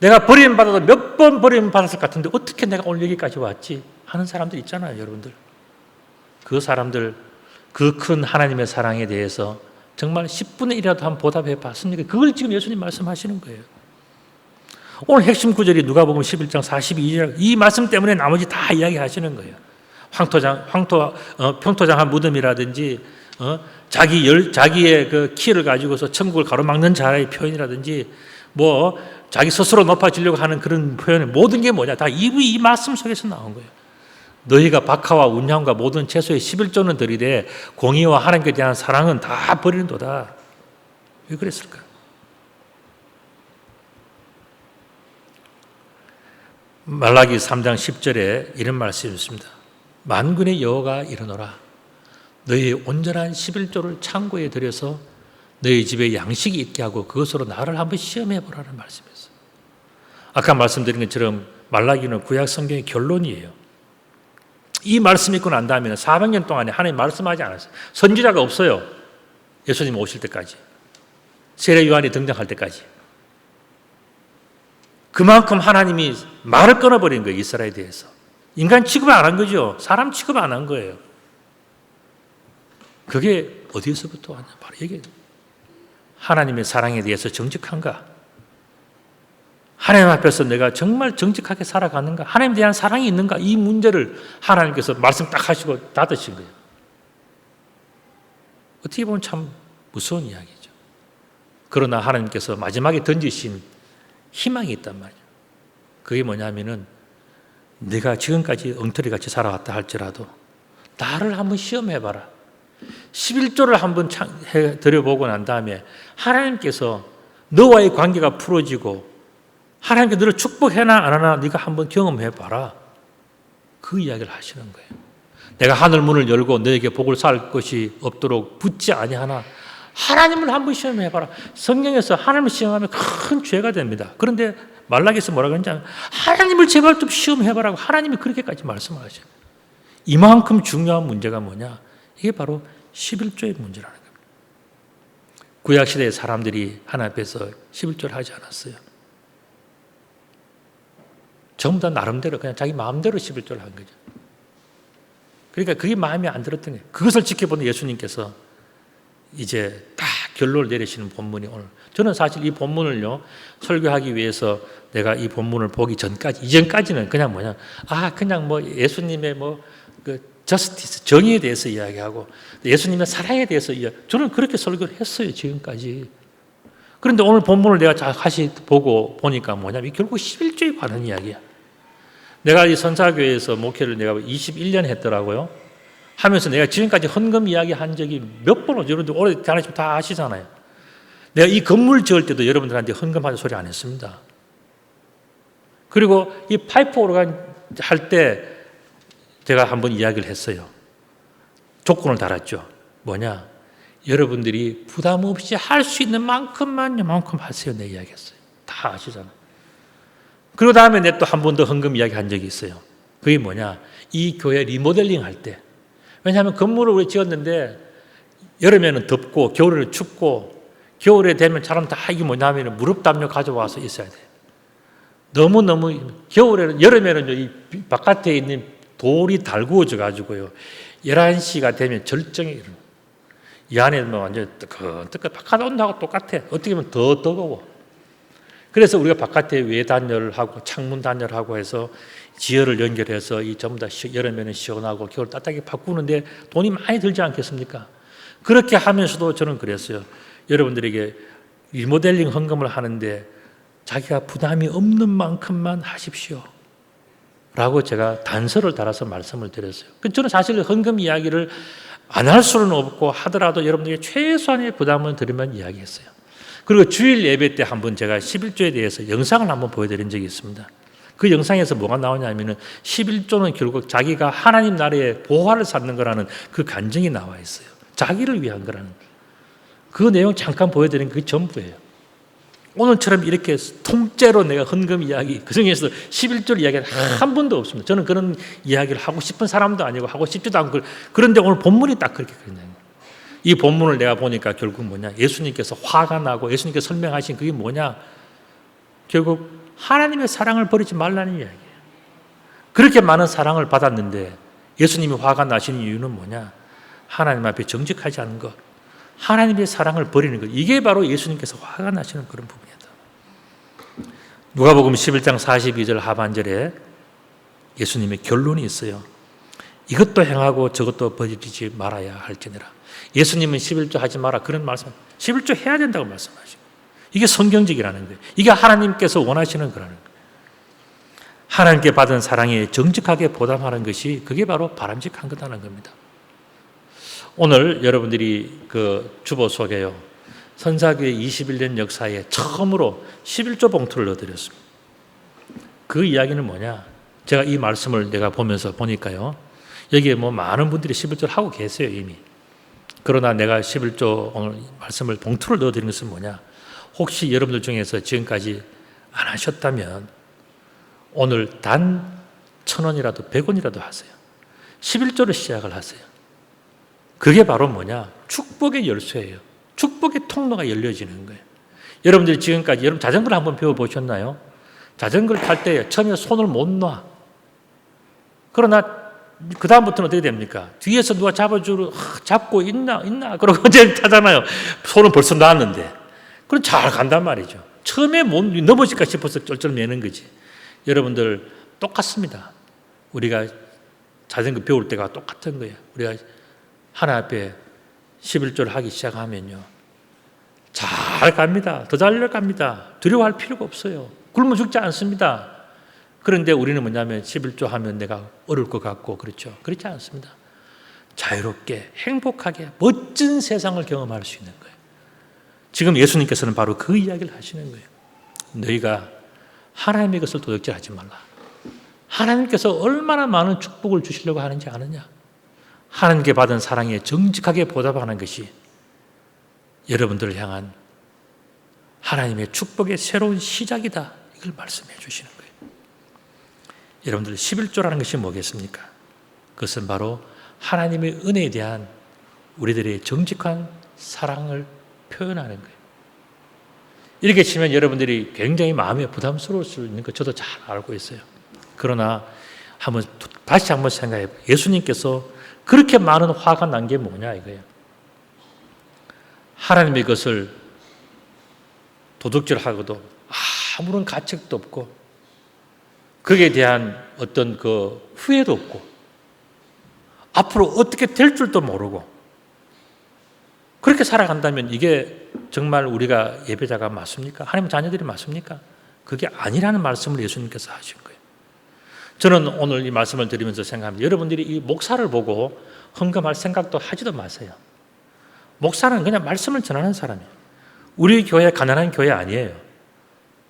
내가 버림받아도 몇 번 버림받았을 것 같은데 어떻게 내가 오늘 여기까지 왔지? 하는 사람들 있잖아요, 여러분들. 그 사람들, 그 큰 하나님의 사랑에 대해서 정말 10분의 1이라도 한번 보답해 봤습니까? 그걸 지금 예수님 말씀하시는 거예요. 오늘 핵심 구절이 누가복음 11장 42절, 이 말씀 때문에 나머지 다 이야기하시는 거예요. 평토장한 무덤이라든지 자기의 그 키를 가지고서 천국을 가로막는 자의 표현이라든지 자기 스스로 높아지려고 하는 그런 표현의 모든 게 뭐냐? 다 이 말씀 속에서 나온 거예요. 너희가 박하와 운양과 모든 채소의 11조는 드리되 공의와 하나님께 대한 사랑은 다 버리는도다. 왜 그랬을까? 말라기 3장 10절에 이런 말씀이 있습니다. 만군의 여호와가 이르노라. 너희의 온전한 11조를 창고에 들여서 너희 집에 양식이 있게 하고 그것으로 나를 한번 시험해 보라는 말씀이었어요. 아까 말씀드린 것처럼 말라기는 구약 성경의 결론이에요. 이 말씀 읽고 난 다음에는 400년 동안에 하나님 말씀하지 않았어요. 선지자가 없어요. 예수님 오실 때까지. 세례 요한이 등장할 때까지. 그만큼 하나님이 말을 끊어버린 거예요. 이스라엘에 대해서. 인간 취급을 안 한 거죠. 사람 취급 안 한 거예요. 그게 어디서부터 왔냐? 바로 이게 하나님의 사랑에 대해서 정직한가? 하나님 앞에서 내가 정말 정직하게 살아가는가? 하나님에 대한 사랑이 있는가? 이 문제를 하나님께서 말씀 딱 하시고 닫으신 거예요. 어떻게 보면 참 무서운 이야기죠. 그러나 하나님께서 마지막에 던지신 희망이 있단 말이에요. 그게 뭐냐면은 내가 지금까지 엉터리같이 살아왔다 할지라도 나를 한번 시험해봐라. 11조를 한번 드려보고 난 다음에 하나님께서 너와의 관계가 풀어지고 하나님께 너를 축복해나 안 하나 네가 한번 경험해봐라. 그 이야기를 하시는 거예요. 내가 하늘 문을 열고 너에게 복을 쌓을 것이 없도록 붙지 아니하나 하나님을 한번 시험해봐라. 성경에서 하나님을 시험하면 큰 죄가 됩니다. 그런데 말라기에서 뭐라고 하는지 하나님을 제발 좀 시험해봐라고 하나님이 그렇게까지 말씀을 하셔요. 이만큼 중요한 문제가 뭐냐? 이게 바로 11조의 문제라는 겁니다. 구약시대의 사람들이 하나님 앞에서 11조를 하지 않았어요. 전부 다 나름대로 그냥 자기 마음대로 11조를 한 거죠. 그러니까 그게 마음에 안 들었던 거예요. 그것을 지켜보는 예수님께서 이제 다 결론을 내리시는 본문이 오늘. 저는 사실 이 본문을요, 설교하기 위해서 내가 이 본문을 보기 이전까지는 그냥 뭐냐, 그냥 뭐 예수님의 저스티스, 정의에 대해서 이야기하고 예수님의 사랑에 대해서 저는 그렇게 설교를 했어요, 지금까지. 그런데 오늘 본문을 내가 다시 보니까 뭐냐면 결국 11조에 관한 이야기야. 내가 이 선사교회에서 목회를 내가 21년 했더라고요. 하면서 내가 지금까지 헌금 이야기 한 적이 몇 번, 여러분들 오래 다니시면 다 아시잖아요. 내가 이 건물 지을 때도 여러분들한테 헌금하는 소리 안 했습니다. 그리고 이 파이프 오르간 할 때 제가 한번 이야기를 했어요. 조건을 달았죠. 뭐냐? 여러분들이 부담 없이 할 수 있는 만큼만 요만큼 하세요. 내 이야기했어요. 다 아시잖아요. 그리고 다음에 내 또 한 번 더 헌금 이야기 한 적이 있어요. 그게 뭐냐? 이 교회 리모델링 할 때. 왜냐하면 건물을 우리 지었는데 여름에는 덥고 겨울에는 춥고 겨울에 되면 사람 다 이게 뭐냐면 무릎 담요 가져와서 있어야 돼요. 너무너무 여름에는 이 바깥에 있는 돌이 달구어져 가지고요. 11시가 되면 절정이 일어나. 이 안에 완전 뜨끈뜨끈 바깥 온도하고 똑같아. 어떻게 보면 더 뜨거워. 그래서 우리가 바깥에 외 단열을 하고 창문 단열을 하고 해서 지열을 연결해서 이 전부 다 여름에는 시원하고 겨울 따뜻하게 바꾸는데 돈이 많이 들지 않겠습니까? 그렇게 하면서도 저는 그랬어요. 여러분들에게 리모델링 헌금을 하는데 자기가 부담이 없는 만큼만 하십시오. 라고 제가 단서를 달아서 말씀을 드렸어요. 저는 사실 헌금 이야기를 안 할 수는 없고 하더라도 여러분들에게 최소한의 부담을 드리면 이야기했어요. 그리고 주일 예배 때 한번 제가 11조에 대해서 영상을 한번 보여드린 적이 있습니다. 그 영상에서 뭐가 나오냐면은 11조는 결국 자기가 하나님 나라의 보화를 쌓는 거라는 그 간증이 나와 있어요. 자기를 위한 거라는. 그 내용 잠깐 보여드린 그 전부예요. 오늘처럼 이렇게 통째로 내가 헌금 이야기, 그 중에서 11조를 이야기한 한 번도 없습니다. 저는 그런 이야기를 하고 싶은 사람도 아니고 하고 싶지도 않고, 그런데 오늘 본문이 딱 그렇게 그냥. 이 본문을 내가 보니까 결국 뭐냐, 예수님께서 화가 나고 예수님께서 설명하신 그게 뭐냐, 결국 하나님의 사랑을 버리지 말라는 이야기예요. 그렇게 많은 사랑을 받았는데 예수님이 화가 나시는 이유는 뭐냐, 하나님 앞에 정직하지 않은 것, 하나님의 사랑을 버리는 것, 이게 바로 예수님께서 화가 나시는 그런 부분이다. 누가복음 11장 42절 하반절에 예수님의 결론이 있어요. 이것도 행하고 저것도 버리지 말아야 할지니라. 예수님은 11조 하지 마라 그런 말씀, 11조 해야 된다고 말씀하시고, 이게 성경적이라는 거예요. 이게 하나님께서 원하시는 거라는 거예요. 하나님께 받은 사랑에 정직하게 보답하는 것이 그게 바로 바람직한 거다는 겁니다. 오늘 여러분들이 그 주보 속에요. 선사교회 21년 역사에 처음으로 11조 봉투를 넣어드렸습니다. 그 이야기는 뭐냐? 제가 이 말씀을 내가 보면서 보니까요. 여기에 뭐 많은 분들이 11조를 하고 계세요, 이미. 그러나 내가 11조 오늘 말씀을 봉투를 넣어드린 것은 뭐냐? 혹시 여러분들 중에서 지금까지 안 하셨다면 오늘 단 1,000원이라도 100원이라도 하세요. 11조를 시작을 하세요. 그게 바로 뭐냐? 축복의 열쇠예요. 축복의 통로가 열려지는 거예요. 여러분들이 지금까지 여러분 자전거를 한번 배워보셨나요? 자전거를 탈 때 처음에 손을 못 놔. 그러나 그 다음부터는 어떻게 됩니까? 뒤에서 누가 잡고 있나? 그러고 이제 타잖아요. 손은 벌써 놨는데. 그럼 잘 간단 말이죠. 처음에 못 넘어질까 싶어서 쩔쩔 매는 거지. 여러분들 똑같습니다. 우리가 자전거 배울 때가 똑같은 거예요. 우리가 하나님 앞에 11조를 하기 시작하면요. 잘 갑니다. 더 잘 갑니다. 두려워할 필요가 없어요. 굶어 죽지 않습니다. 그런데 우리는 뭐냐면 11조 하면 내가 어려울 것 같고 그렇죠. 그렇지 않습니다. 자유롭게 행복하게 멋진 세상을 경험할 수 있는 거예요. 지금 예수님께서는 바로 그 이야기를 하시는 거예요. 너희가 하나님의 것을 도둑질하지 말라. 하나님께서 얼마나 많은 축복을 주시려고 하는지 아느냐? 하나님께 받은 사랑에 정직하게 보답하는 것이 여러분들을 향한 하나님의 축복의 새로운 시작이다. 이걸 말씀해 주시는 거예요. 여러분들 11조라는 것이 뭐겠습니까? 그것은 바로 하나님의 은혜에 대한 우리들의 정직한 사랑을 표현하는 거예요. 이렇게 치면 여러분들이 굉장히 마음에 부담스러울 수 있는 거 저도 잘 알고 있어요. 그러나 다시 한번 생각해 봐요. 예수님께서 그렇게 많은 화가 난 게 뭐냐 이거예요. 하나님의 것을 도둑질하고도 아무런 가책도 없고 거기에 대한 어떤 그 후회도 없고 앞으로 어떻게 될 줄도 모르고 그렇게 살아간다면 이게 정말 우리가 예배자가 맞습니까? 하나님의 자녀들이 맞습니까? 그게 아니라는 말씀을 예수님께서 하신 거예요. 저는 오늘 이 말씀을 드리면서 생각합니다. 여러분들이 이 목사를 보고 헌금할 생각도 하지도 마세요. 목사는 그냥 말씀을 전하는 사람이에요. 우리 교회 가난한 교회 아니에요.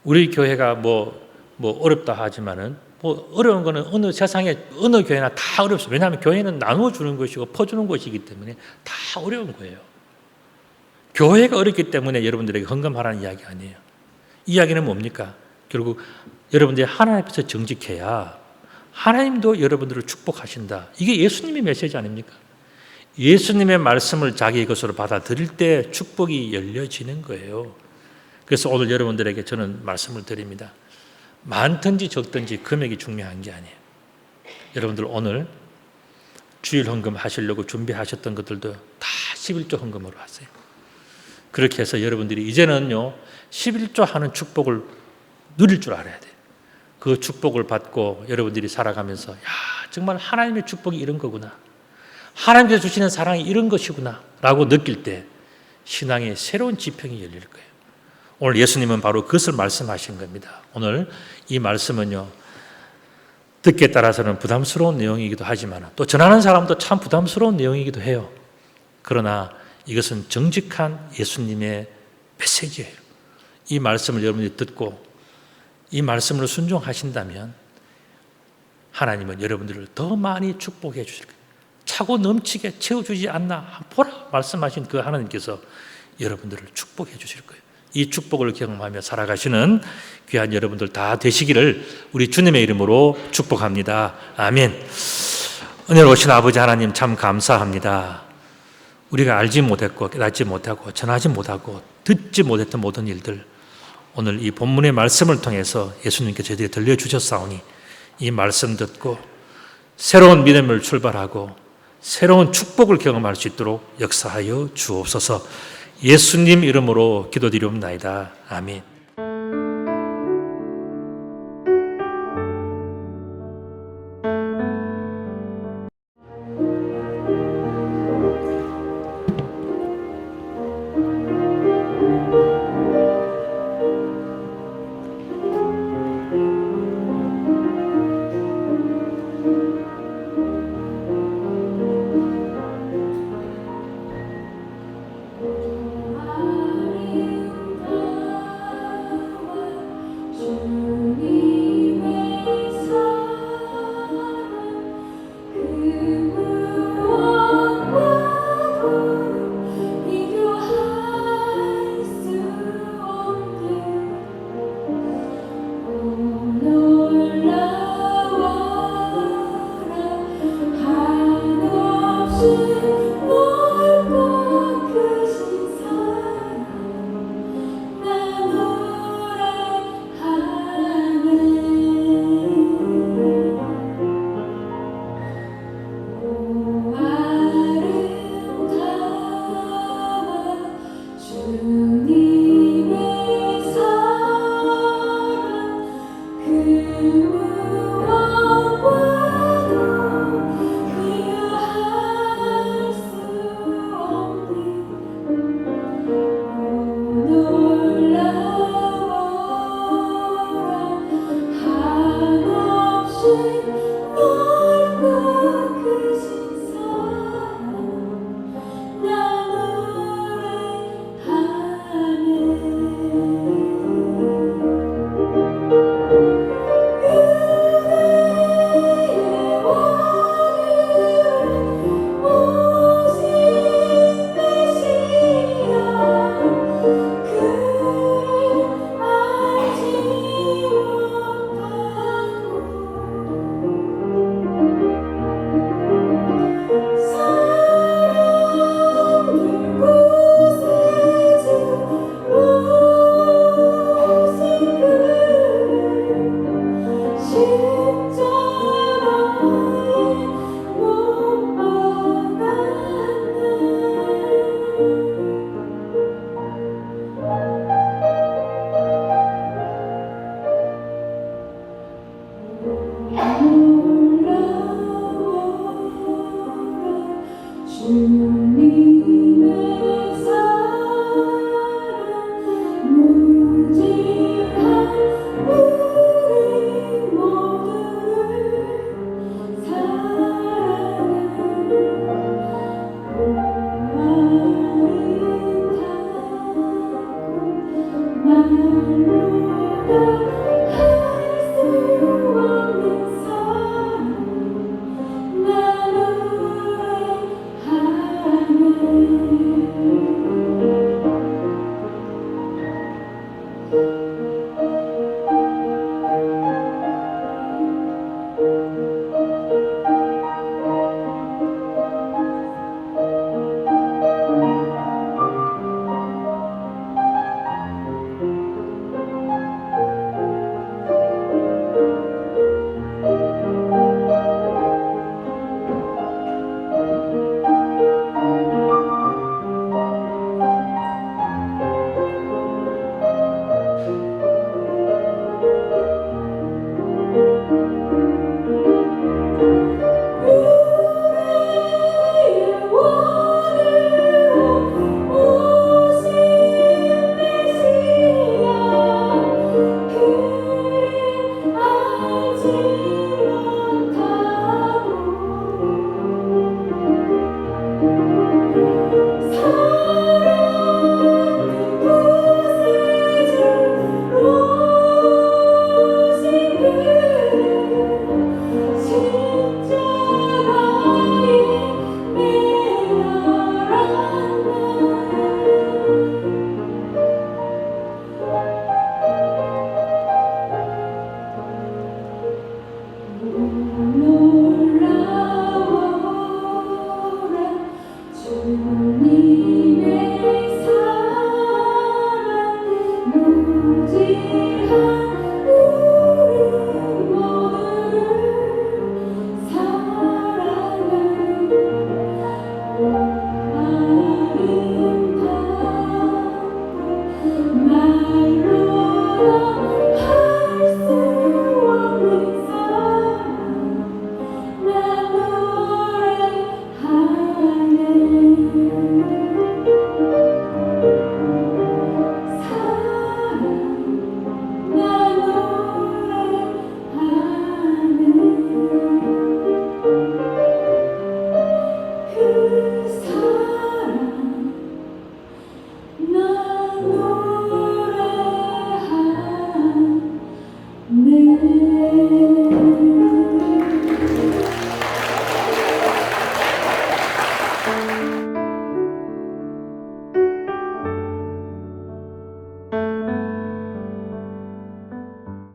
우리 교회가 뭐 어렵다 하지만은 뭐 어려운 거는 어느 세상에 어느 교회나 다 어렵습니다. 왜냐하면 교회는 나누어 주는 것이고 퍼주는 것이기 때문에 다 어려운 거예요. 교회가 어렵기 때문에 여러분들에게 헌금하라는 이야기 아니에요. 이야기는 뭡니까? 결국 여러분들이 하나님 앞에서 정직해야 하나님도 여러분들을 축복하신다. 이게 예수님의 메시지 아닙니까? 예수님의 말씀을 자기의 것으로 받아들일 때 축복이 열려지는 거예요. 그래서 오늘 여러분들에게 저는 말씀을 드립니다. 많든지 적든지 금액이 중요한 게 아니에요. 여러분들 오늘 주일 헌금 하시려고 준비하셨던 것들도 다 11조 헌금으로 하세요. 그렇게 해서 여러분들이 이제는요 11조 하는 축복을 누릴 줄 알아야 돼요. 그 축복을 받고 여러분들이 살아가면서 야 정말 하나님의 축복이 이런 거구나. 하나님께서 주시는 사랑이 이런 것이구나 라고 느낄 때 신앙의 새로운 지평이 열릴 거예요. 오늘 예수님은 바로 그것을 말씀하신 겁니다. 오늘 이 말씀은요 듣기에 따라서는 부담스러운 내용이기도 하지만 또 전하는 사람도 참 부담스러운 내용이기도 해요. 그러나 이것은 정직한 예수님의 메시지예요. 이 말씀을 여러분들이 듣고 이 말씀을 순종하신다면 하나님은 여러분들을 더 많이 축복해 주실 거예요. 차고 넘치게 채워주지 않나 보라 말씀하신 그 하나님께서 여러분들을 축복해 주실 거예요. 이 축복을 경험하며 살아가시는 귀한 여러분들 다 되시기를 우리 주님의 이름으로 축복합니다. 아멘. 은혜로우신 아버지 하나님 참 감사합니다. 우리가 알지 못했고 깨닫지 못하고 전하지 못하고 듣지 못했던 모든 일들 오늘 이 본문의 말씀을 통해서 예수님께 저희들이 들려주셨사오니 이 말씀 듣고 새로운 믿음을 출발하고 새로운 축복을 경험할 수 있도록 역사하여 주옵소서. 예수님 이름으로 기도드리옵나이다. 아멘.